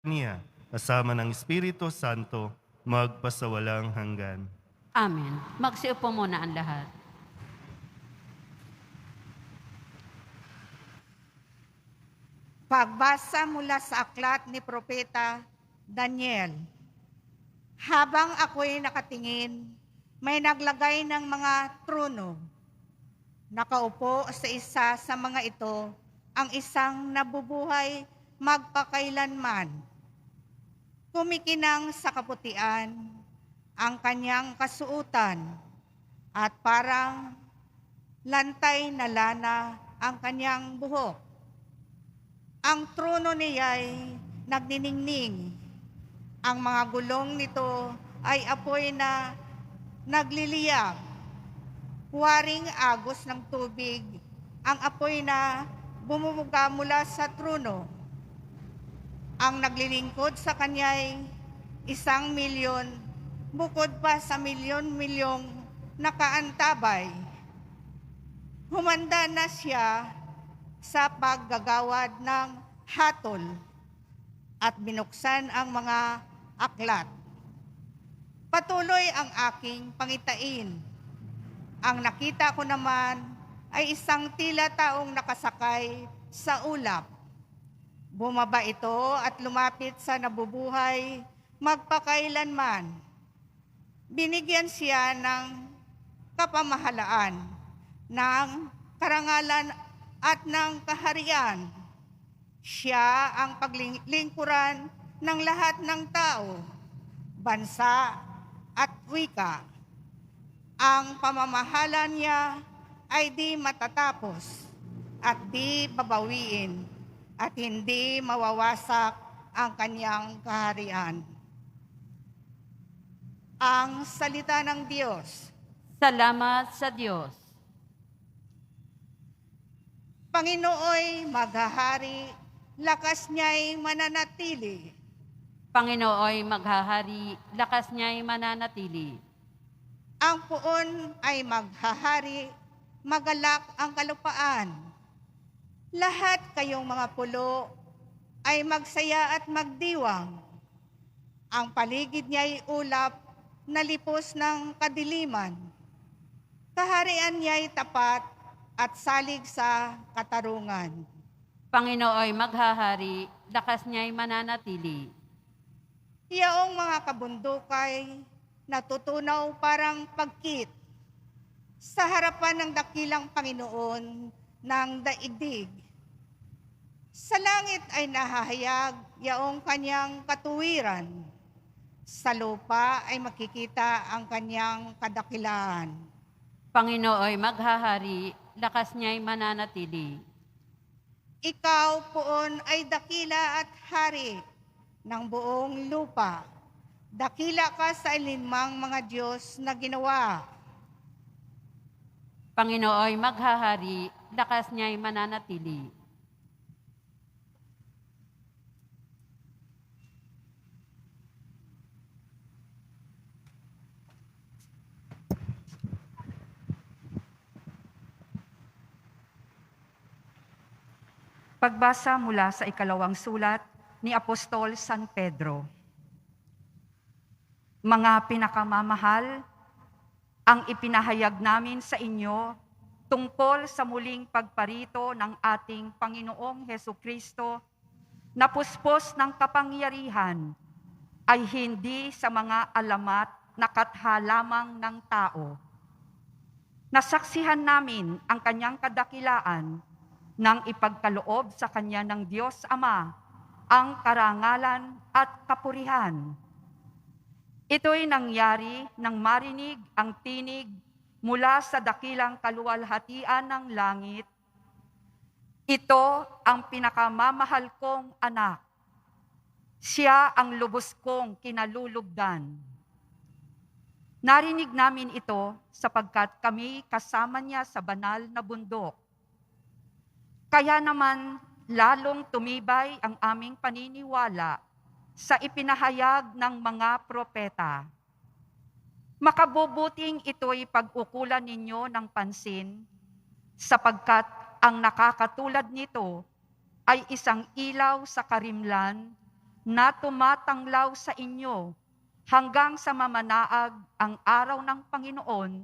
niya, kasama ng Espiritu Santo, magpasawalang hanggan. Amen. Magsiupo muna ang lahat. Pagbasa mula sa aklat ni Propeta Daniel. Habang ako'y nakatingin, may naglagay ng mga trono. Nakaupo sa isa sa mga ito ang isang nabubuhay magpakailanman. Kumikinang sa kaputian ang kanyang kasuutan at parang lantay na lana ang kanyang buhok. Ang trono niya'y nagniningning. Ang mga gulong nito ay apoy na nagliliyab. Huwaring agos ng tubig ang apoy na bumumuga mula sa trono. Ang naglilingkod sa kanya'y 1,000,000, bukod pa sa milyon-milyong nakaantabay. Humanda na siya sa paggagawad ng hatol at binuksan ang mga aklat. Patuloy ang aking pangitain. Ang nakita ko naman ay isang tila taong nakasakay sa ulap. Bumaba ito at lumapit sa nabubuhay magpakailanman. Binigyan siya ng kapamahalaan, ng karangalan at ng kaharian. Siya ang paglingkuran ng lahat ng tao, bansa at wika. Ang pamamahala niya ay di matatapos at di babawiin at hindi mawawasak ang kanyang kaharian. Ang salita ng Diyos. Salamat sa Diyos. Panginooy maghahari, lakas niya'y mananatili. Panginooy maghahari, lakas niya'y mananatili. Ang puon ay maghahari, magalak ang kalupaan. Lahat kayong mga pulo ay magsaya at magdiwang. Ang paligid niya'y ulap na lipos ng kadiliman. Kaharian niya'y tapat at salig sa katarungan. Panginooy maghahari, lakas niya'y mananatili. Iyaong mga kabundukay, natutunaw parang pagkit sa harapan ng dakilang Panginoon ng daigdig. Sa langit ay nahahayag yaong kanyang katuwiran. Sa lupa ay makikita ang kanyang kadakilaan. Panginooy maghahari, lakas niya'y mananatili. Ikaw poon ay dakila at hari ng buong lupa. Dakila ka sa ilinmang mga Diyos na ginawa. Panginooy maghahari, lakas niya'y mananatili. Pagbasa mula sa ikalawang sulat ni Apostol San Pedro. Mga pinakamamahal, ang ipinahayag namin sa inyo tungkol sa muling pagparito ng ating Panginoong Hesukristo na puspos ng kapangyarihan ay hindi sa mga alamat na katha lamang ng tao. Nasaksihan namin ang kanyang kadakilaan nang ipagkaloob sa kanya ng Diyos Ama ang karangalan at kapurihan. Ito'y nangyari nang marinig ang tinig mula sa dakilang kaluwalhatian ng langit. Ito ang pinakamamahal kong anak. Siya ang lubos kong kinalulugdan. Narinig namin ito sapagkat kami kasama niya sa banal na bundok. Kaya naman, lalong tumibay ang aming paniniwala sa ipinahayag ng mga propeta. Makabubuting ito'y pag-ukulan ninyo ng pansin, sapagkat ang nakakatulad nito ay isang ilaw sa karimlan na tumatanglaw sa inyo hanggang sa mamanaag ang araw ng Panginoon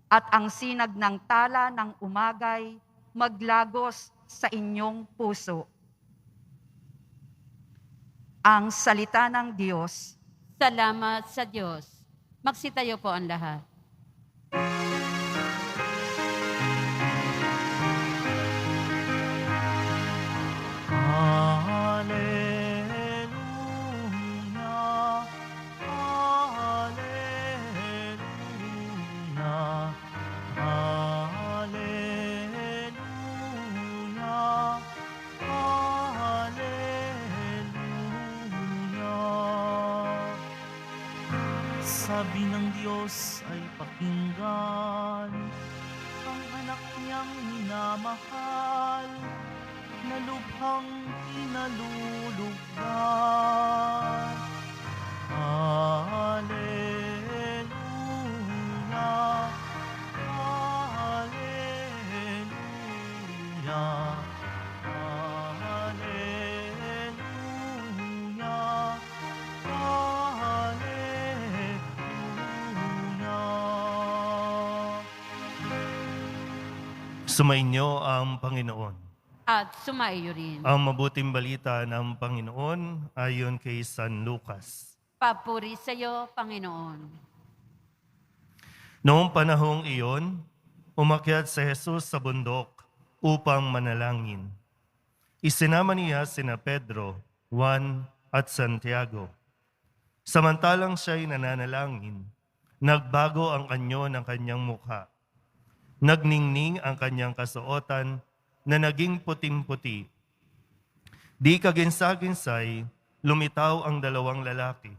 at ang sinag ng tala ng umagay maglagos sa inyong puso. Ang salita ng Diyos. Salamat sa Diyos. Magsitayo po ang lahat. Hallelujah, hallelujah, hallelujah, hallelujah. Sabi ng Diyos ay pakinggan ang anak niyang minamahal na lubhang pinalulugdan. Hallelujah, hallelujah, hallelujah, hallelujah. Sumainyo ang Panginoon. At sumaiyo rin. Ang mabuting balita ng Panginoon ayon kay San Lucas. Papuri sa iyo, Panginoon. Noong panahong iyon, umakyat si Jesus sa bundok upang manalangin. Isinama niya sina Pedro, Juan at Santiago. Samantalang siya'y nananalangin, nagbago ang anyo ng kanyang mukha. Nagningning ang kanyang kasuotan na naging puting-puti. Di kaginsa-ginsay, lumitaw ang dalawang lalaki,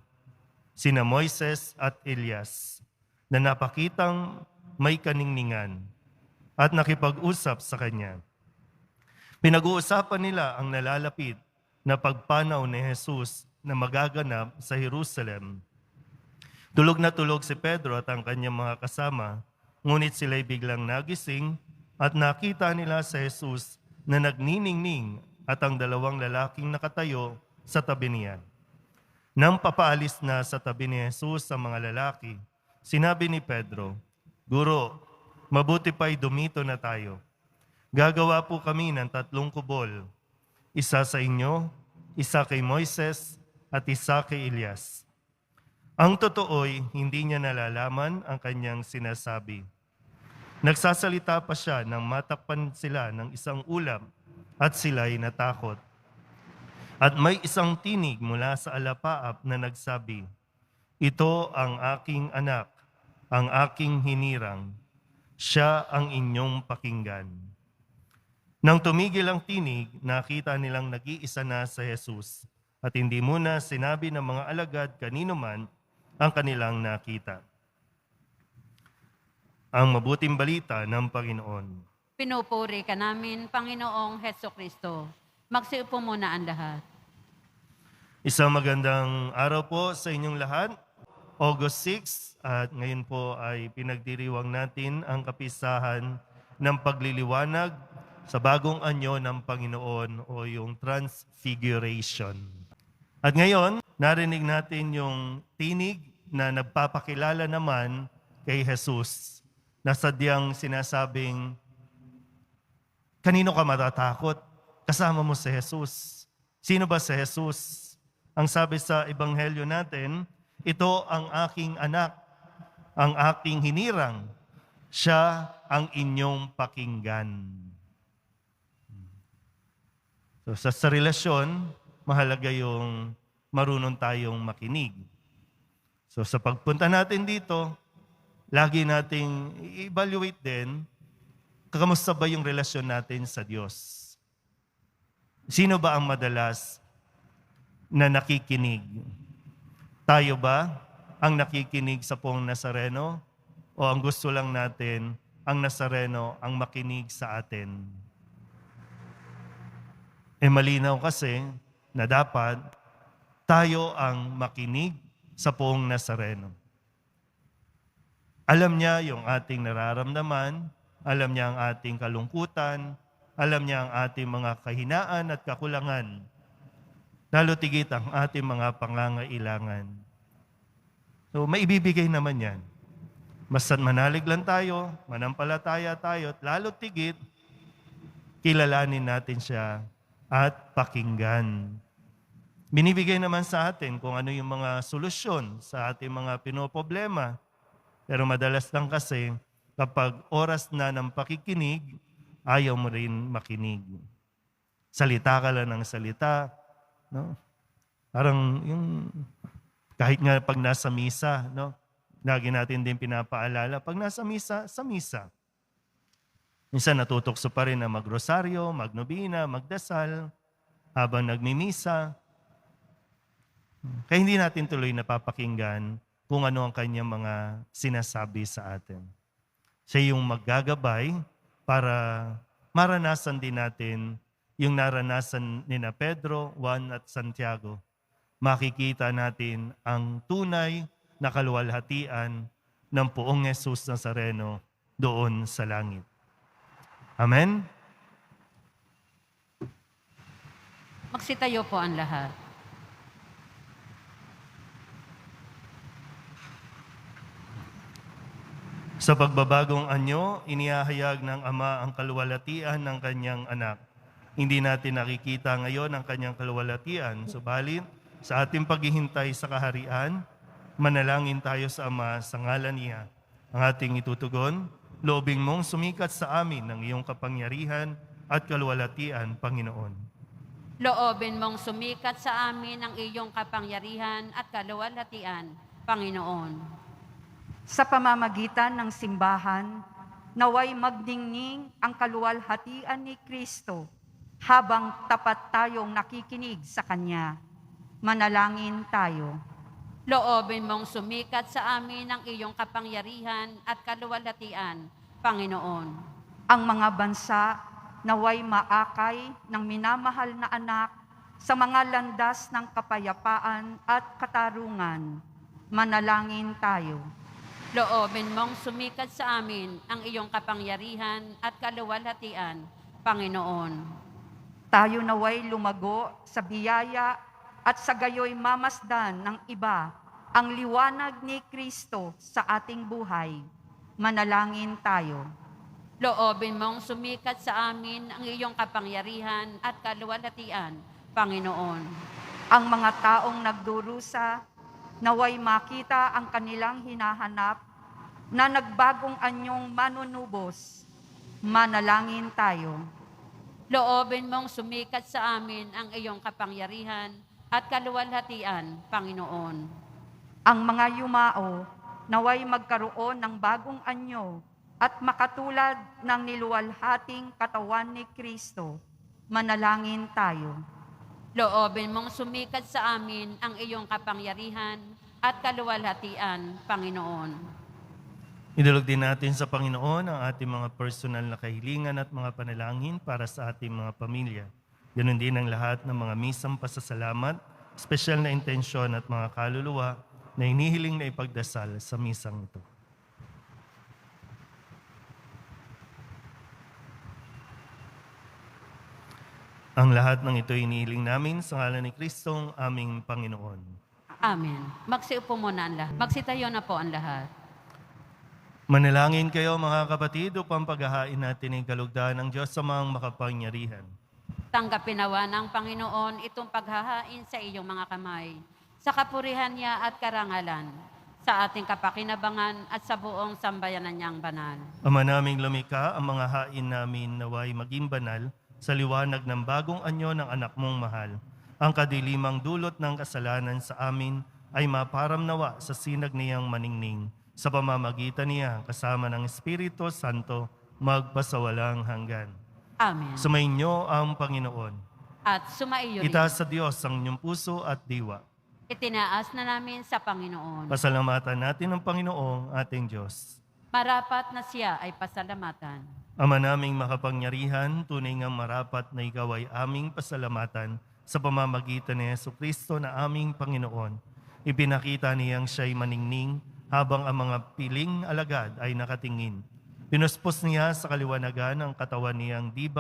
sina Moises at Elias, na napakitang may kaningningan at nakipag-usap sa kanya. Pinag-uusapan nila ang nalalapit na pagpanaw ni Jesus na magaganap sa Jerusalem. Tulog na tulog si Pedro at ang kanyang mga kasama, ngunit sila'y biglang nagising at nakita nila si Jesus na nagniningning at ang dalawang lalaking nakatayo sa tabi niya. Nang papaalis na sa tabi ni Jesus ang mga lalaki, sinabi ni Pedro, "Guro, mabuti pa'y dumito na tayo. Gagawa po kami ng 3 kubol, isa sa inyo, isa kay Moises, at isa kay Elias." Ang totoo'y hindi niya nalalaman ang kanyang sinasabi. Nagsasalita pa siya nang matakpan sila ng isang ulap at sila'y natakot. At may isang tinig mula sa alapaap na nagsabi, "Ito ang aking anak, ang aking hinirang. Siya ang inyong pakinggan." Nang tumigil ang tinig, nakita nilang nag-iisa na sa Jesus at hindi muna sinabi ng mga alagad kanino man ang kanilang nakita. Ang mabuting balita ng Panginoon. Pinupuri ka namin, Panginoong Hesukristo. Magsiupo muna ang lahat. Isang magandang araw po sa inyong lahat. August 6 at ngayon po ay pinagdiriwang natin ang kapisahan ng pagliliwanag sa bagong anyo ng Panginoon o yung Transfiguration. At ngayon, narinig natin yung tinig na nagpapakilala naman kay Jesus na sadyang sinasabing, kanino ka matatakot? Kasama mo si Jesus. Sino ba si Jesus? Ang sabi sa ebanghelyo natin, ito ang aking anak, ang aking hinirang. Siya ang inyong pakinggan. So sa relasyon, mahalaga yung marunong tayong makinig. So sa pagpunta natin dito, lagi nating i-evaluate din, kamusta ba yung relasyon natin sa Diyos? Sino ba ang madalas na nakikinig? Tayo ba ang nakikinig sa Poong Nazareno? O ang gusto lang natin, ang Nazareno ang makinig sa atin? Malinaw kasi na dapat tayo ang makinig sa Poong Nazareno. Alam niya yung ating nararamdaman, alam niya ang ating kalungkutan, alam niya ang ating mga kahinaan at kakulangan. lalo tigit ang ating mga pangangailangan. So, maibibigay naman yan. Basta't manalig lang tayo, manampalataya tayo, at lalo tigit, kilalanin natin siya at pakinggan. Binibigay naman sa atin kung ano yung mga solusyon sa ating mga pinoproblema. Pero madalas lang kasi, kapag oras na ng pakikinig, ayaw mo rin makinig. Salita ka lang ng salita. No? Parang yung, kahit nga pag nasa misa, no? Lagi natin din pinapaalala, pag nasa misa, sa misa. Minsan natutokso pa rin na magrosaryo, magnobina, magdasal, habang nagmimisa. Kaya hindi natin tuloy napapakinggan kung ano ang kanyang mga sinasabi sa atin. Siya yung maggagabay para maranasan din natin yung naranasan ni na Pedro, Juan at Santiago. Makikita natin ang tunay na kaluwalhatian ng poong Jesus Nazareno doon sa langit. Amen? Magsitayo po ang lahat. Sa pagbabagong anyo, inihahayag ng Ama ang kaluwalhatian ng kanyang anak. Hindi natin nakikita ngayon ang kanyang kaluwalhatian, subalit sa ating paghihintay sa kaharian, manalangin tayo sa Ama sa ngalan niya. Ang ating itutugon, loobing mong sumikat sa amin ng iyong kapangyarihan at kaluwalhatian, Panginoon. Loobin mong sumikat sa amin ang iyong kapangyarihan at kaluwalhatian, Panginoon. Sa pamamagitan ng simbahan, naway magdingning ang kaluwalhatian ni Kristo habang tapat tayong nakikinig sa Kanya. Manalangin tayo. Loobin mong sumikat sa amin ang iyong kapangyarihan at kaluwalhatian, Panginoon. Ang mga bansa naway maakay ng minamahal na anak sa mga landas ng kapayapaan at katarungan. Manalangin tayo. Loobin mong sumikat sa amin ang iyong kapangyarihan at kaluwalhatian, Panginoon. Tayo naway lumago sa biyaya at sa gayoy mamasdan ng iba ang liwanag ni Kristo sa ating buhay. Manalangin tayo. Loobin mong sumikat sa amin ang iyong kapangyarihan at kaluwalhatian, Panginoon. Ang mga taong nagdurusa, naway makita ang kanilang hinahanap na nagbagong anyong manunubos. Manalangin tayo. Loobin mong sumikat sa amin ang iyong kapangyarihan at kaluwalhatian, Panginoon. Ang mga yumao, naway magkaroon ng bagong anyo at makatulad ng niluwalhating katawan ni Kristo. Manalangin tayo. Loobin mong sumikat sa amin ang iyong kapangyarihan at kaluwalhatian, Panginoon. Idulog din natin sa Panginoon ang ating mga personal na kahilingan at mga panalangin para sa ating mga pamilya. Ganon din ang lahat ng mga misang pasasalamat, espesyal na intensyon at mga kaluluwa na hinihiling na ipagdasal sa misang ito. Ang lahat ng ito hinihiling namin sa ngalan ni Kristong aming Panginoon. Amen. Magsiupo muna ang lahat. Magsitayo na po ang lahat. Manalangin kayo mga kapatid upang paghahain natin ang kalugdan ng Diyos sa mga makapangyarihan. Tanggapin nawa ng Panginoon itong paghahain sa iyong mga kamay, sa kapurihan niya at karangalan, sa ating kapakinabangan at sa buong sambayanan niyang banal. Ama naming lumikha, ang mga hain namin naway maging banal sa liwanag ng bagong anyo ng anak mong mahal. Ang kadilimang dulot ng kasalanan sa amin ay maparamnawa sa sinag niyang maningning. Sa pamamagitan niya, kasama ng Espiritu Santo, magpasawalang hanggan. Amen. Sumainyo ang Panginoon. At sumaiyo rin. Itaas sa Diyos ang inyong puso at diwa. Itinaas na namin sa Panginoon. Pasalamatan natin ang Panginoong ating Diyos. Marapat na siya ay pasalamatan. Ama naming makapangyarihan, tunay ngang marapat na ikaw ay aming pasalamatan sa pamamagitan ni Jesucristo na aming Panginoon. Ipinakita niyang siya'y maningning habang ang mga piling alagad ay nakatingin. Pinuspos niya sa kaliwanagan ang katawan niyang di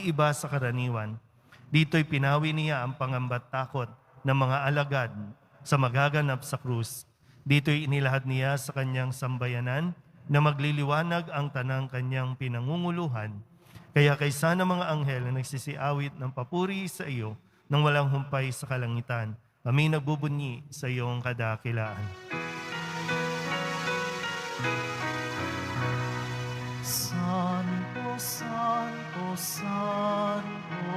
iba sa karaniwan. Dito'y pinawi niya ang pangamba't takot ng mga alagad sa magaganap sa krus. Dito'y inilahad niya sa kanyang sambayanan na magliliwanag ang tanang kanyang pinangunguluhan. Kaya kaysa ng mga anghel na nagsisiawit ng papuri sa iyo nang walang humpay sa kalangitan, kami nagbubunyi sa iyong kadakilaan. Santo, Santo, Santo,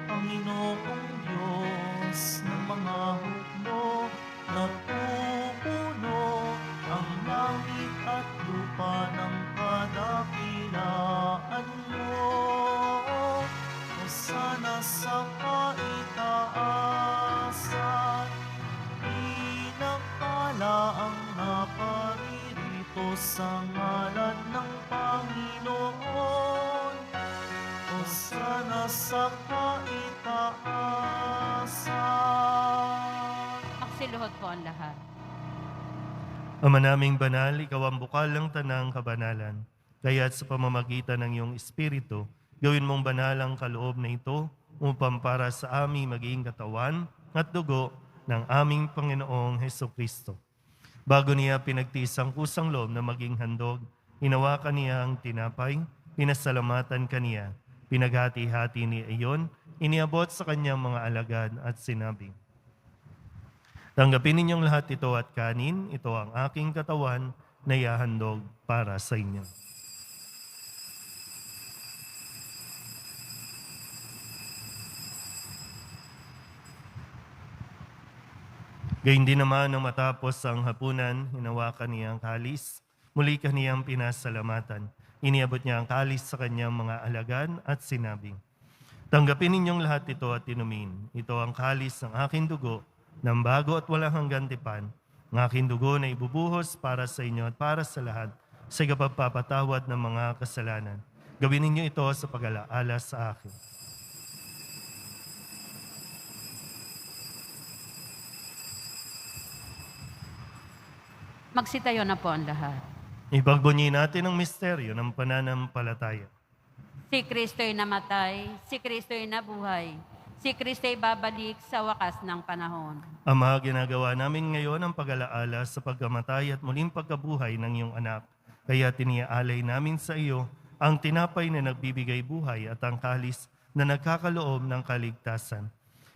Panginoong Diyos ng mga hukbo, napupuno ang langit at lupa ng kadakilaan mo. Hosana sa kaitaasan, pinagpala ang naparirito sa ngalan ng Panginoon. Hosana sa kaitaasan. Magsiluhod po ang lahat. Ama naming banal, ikaw ang bukal ng tanang kabanalan. Kaya't sa pamamagitan ng iyong Espiritu, gawin mong banal ang kaloob na ito upang para sa aming maging katawan at dugo ng aming Panginoong Hesukristo. Bago niya pinagtiis ang kusang loob na maging handog, hinawakan niya ang tinapay, pinasalamatan kaniya, pinaghati-hati niya iyon, iniabot sa kanyang mga alagad at sinabi, tanggapin ninyong lahat ito at kanin, ito ang aking katawan na ihahandog para sa inyo. Gayun din naman nang matapos ang hapunan, hinawakan niya ang kalis, muli kaniyang pinasalamatan. Iniabot niya ang kalis sa kanyang mga alagad at sinabi, tanggapin ninyong lahat ito at inumin. Ito ang kalis ng aking dugo, ng bago at walang hanggang tipan, ng aking dugo na ibubuhos para sa inyo at para sa lahat sa ikapagpapatawad ng mga kasalanan. Gawin ninyo ito sa pag-alaala sa akin. Magsitayo na po ang lahat. Ipagbunyi natin ang misteryo ng pananampalataya. Si Kristo'y namatay, si Kristo'y nabuhay, si Kristo'y babalik sa wakas ng panahon. Ama, ginagawa namin ngayon ang pag-alaala sa pagkamatay at muling pagkabuhay ng iyong anak. Kaya tiniaalay namin sa iyo ang tinapay na nagbibigay buhay at ang kalis na nagkakaloob ng kaligtasan.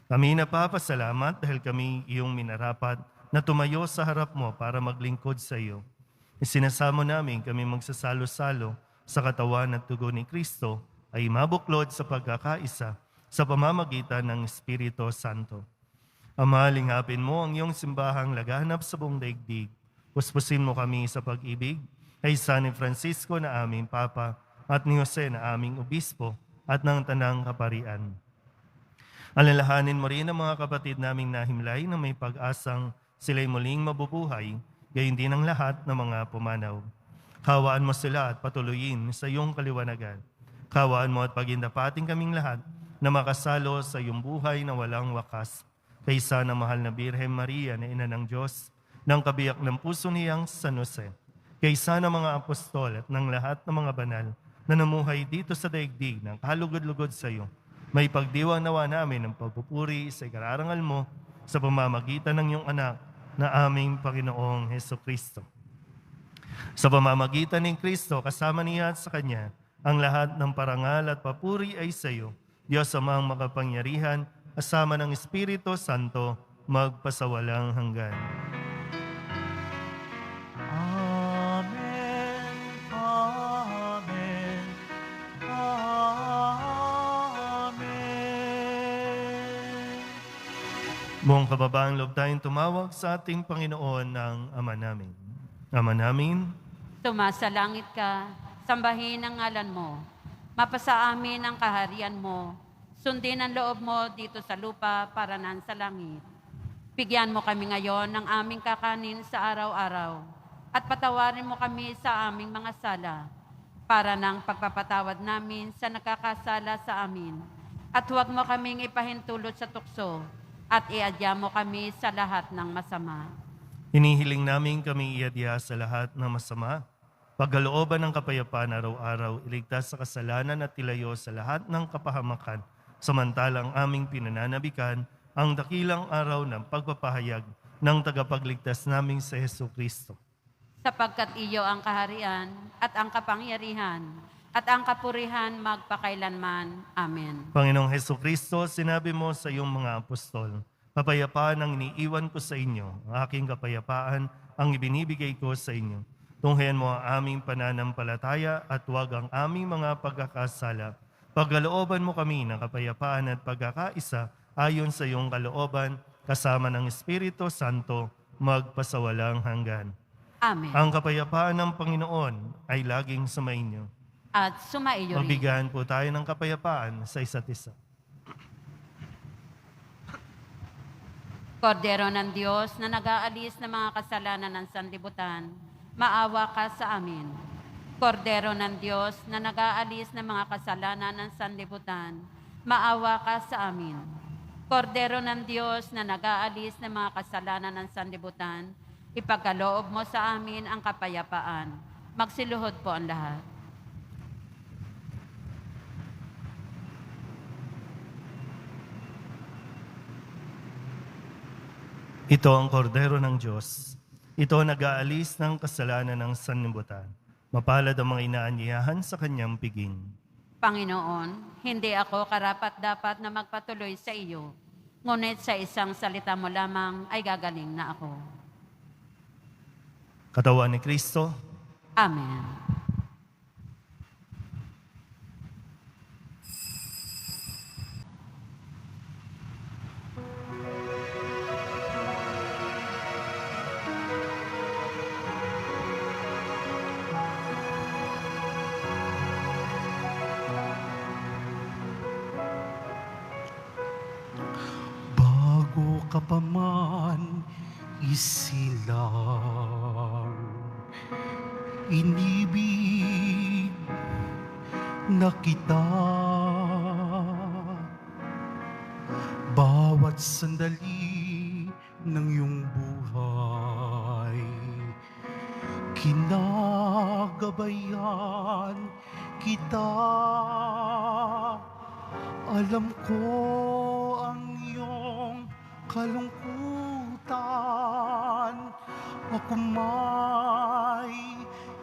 Kami napapasalamat dahil kami iyong minarapat na tumayo sa harap mo para maglingkod sa iyo. Isinasamo namin kami magsasalo-salo sa katawan at dugo ni Kristo ay mabuklod sa pagkakaisa sa pamamagitan ng Espiritu Santo. Ama, lingapin mo ang iyong simbahang laganap sa buong daigdig. Puspusin mo kami sa pag-ibig kay San Francisco na aming Papa at ni Jose na aming Obispo at ng Tanang Kaparian. Alalahanin mo rin ang mga kapatid naming nahimlay na may pag-asang sila'y muling mabubuhay, gayon din ang lahat ng mga pumanaw. Kawaan mo sila at patuloyin sa iyong kaliwanagan. Kawaan mo at pagindapating kaming lahat na makasalo sa iyong buhay na walang wakas. Kaysa ng mahal na Birhen Maria na Ina ng Diyos, ng kabiyak ng puso niyang San Jose, kaysa ng mga apostol at ng lahat ng mga banal na namuhay dito sa daigdig ng kalugod-lugod sa iyo, may pagdiwang nawa namin ng pagpupuri sa ikararangal mo sa pamamagitan ng iyong anak na aming Panginoong Hesukristo. Sa pamamagitan ng Kristo, kasama niya at sa Kanya, ang lahat ng parangal at papuri ay sa iyo, Diyos amang makapangyarihan, kasama ng Espiritu Santo, magpasawalang hanggan. Amen, Amen, Amen. Buong kababaang loob tayong tumawag sa ating Panginoon ng Ama namin. Ama namin, Sumasalangit ka, sambahin ang ngalan mo. Mapasa amin ang kaharian mo. Sundin ang loob mo dito sa lupa para nan sa langit. Bigyan mo kami ngayon ng aming kakanin sa araw-araw. At patawarin mo kami sa aming mga sala para ng pagpapatawad namin sa nakakasala sa amin. At huwag mo kaming ipahintulot sa tukso at iadya mo kami sa lahat ng masama. hinihiling namin kami iadya sa lahat ng masama, pagkalooban ng kapayapaan araw-araw, iligtas sa kasalanan at ilayo sa lahat ng kapahamakan, samantalang aming pinananabikan ang dakilang araw ng pagpapahayag ng tagapagligtas naming si Hesus Kristo. Sapagkat iyo ang kaharian at ang kapangyarihan at ang kapurihan magpakailanman. Amen. Panginoong Hesus Kristo, sinabi mo sa iyong mga apostol, "Kapayapaan ang iniiwan ko sa inyo, ang aking kapayapaan ang ibinibigay ko sa inyo. Tunghayan mo ang aming pananampalataya at huwag ang aming mga pagkakasala. Pagkalooban mo kami ng kapayapaan at pagkakaisa ayon sa iyong kalooban, kasama ng Espiritu Santo, magpasawalang hanggan." Amen. Ang kapayapaan ng Panginoon ay laging sumainyo. At sumaiyo rin. Magbigyan po tayo ng kapayapaan sa isa't isa. Kordero ng Diyos na nag-aalis ng mga kasalanan ng sanlibutan, maawa ka sa amin. Kordero ng Diyos na nag-aalis ng mga kasalanan ng sanlibutan, maawa ka sa amin. Kordero ng Diyos na nag-aalis ng mga kasalanan ng sanlibutan, ipagkaloob mo sa amin ang kapayapaan. Magsiluhod po ang lahat. Ito ang kordero ng Diyos. Ito ang nag-aalis ng kasalanan ng sanlibutan. Mapalad ang mga inaanyayahan sa kanyang piging. Panginoon, hindi ako karapat-dapat na magpatuloy sa iyo, ngunit sa isang salita mo lamang ay gagaling na ako. Katawan ni Kristo, Amen. Bago ka pa man isilang, inibig na kita. Bawat sandali ng iyong buhay, kinagabayan kita. Alam ko ang iyong kalungkutan, ako may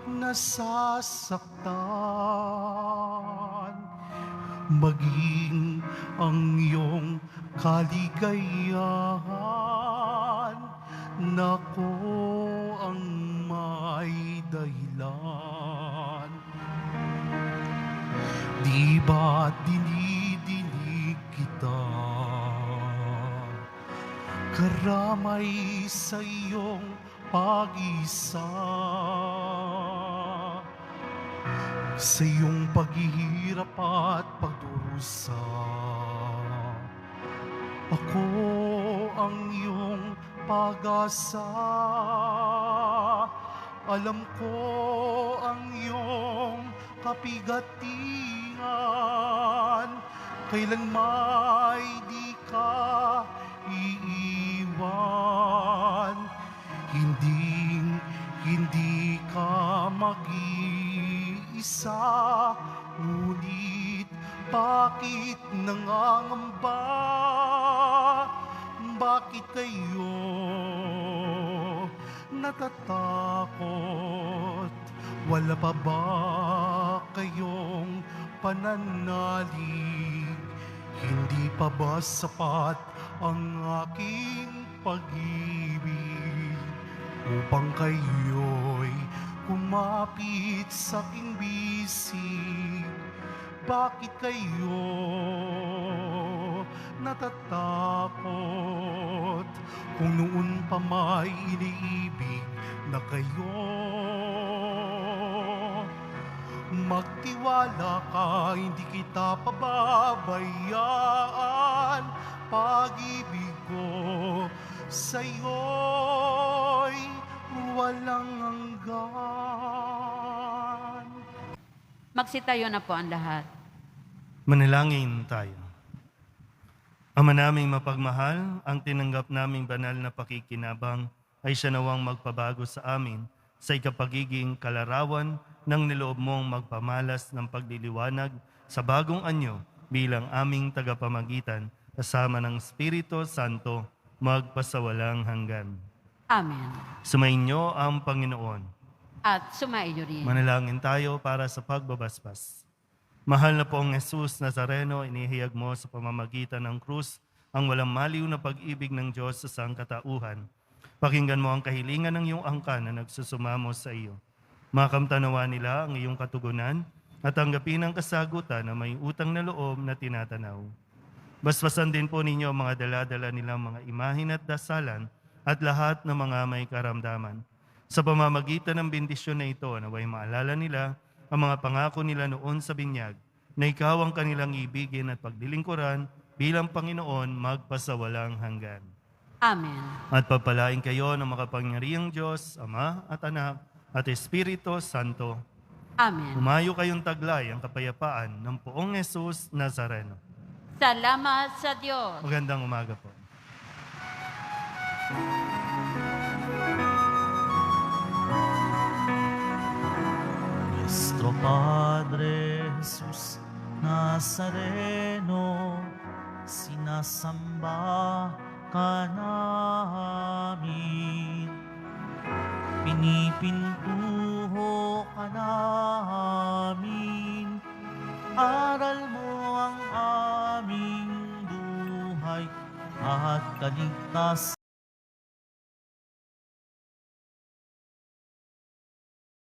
nasasaktan. Maging ang iyong kaligayahan, nako ang may dahilan. Di ba dinidinig kita? Karamay sa iyong pag-isa, sa iyong paghihirap at pagdurusa. Ako ang iyong pag-asa. Alam ko ang iyong kapigatian, kailan may di ka iiwan. Hindi ka mag-iisa, ngunit bakit nangangamba? Bakit kayo natatakot? Wala pa ba kayong pananalig? Hindi pa ba sapat ang aking pag-ibig upang kayo'y kumapit sa aking bisig? Bakit kayo natatakot kung noon pa may iniibig na kayo? Magtiwala ka, hindi kita pababayaan. Pag-ibig ko sa'yo'y walang hanggan. Magsitayo na po ang lahat. manalangin tayo. Ama naming mapagmahal, ang tinanggap naming banal na pakikinabang ay siya nawang magpabago sa amin sa ikapagiging kalarawan ng niloob mong magpamalas ng pagliliwanag sa bagong anyo bilang aming tagapamagitan kasama ng Espiritu Santo magpasawalang hanggan. Amen. Sumainyo ang Panginoon. At sumaiyo rin. Manalangin tayo para sa pagbabasbas. Mahal na pong Jesus Nazareno, inihiyag mo sa pamamagitan ng krus ang walang maliw na pag-ibig ng Diyos sa sangkatauhan. Pakinggan mo ang kahilingan ng iyong angkan na nagsusumamo sa iyo. Makamtanawa nila ang iyong katugunan at tanggapin ang kasagutan na may utang na loob na tinatanaw. Basbasan din po ninyo ang mga dala-dala nilang mga imahin at dasalan at lahat ng mga may karamdaman. Sa pamamagitan ng bendisyon na ito, naway maalala nila ang mga pangako nila noon sa binyag na ikaw ang kanilang ibigin at paglilingkuran bilang Panginoon magpasawalang hanggan. Amen. At pagpalain kayo ng makapangyarihang Diyos, Ama at Anak at Espiritu Santo. Amen. Umayo kayong taglay ang kapayapaan ng Poong Jesus Nazareno. Salamat sa Diyos. Magandang umaga po. Nuestro Padre Jesus Nazareno, sinasamba ka namin. Pinipintuho ka namin. Aral mo ang aming buhay at kaligtasan.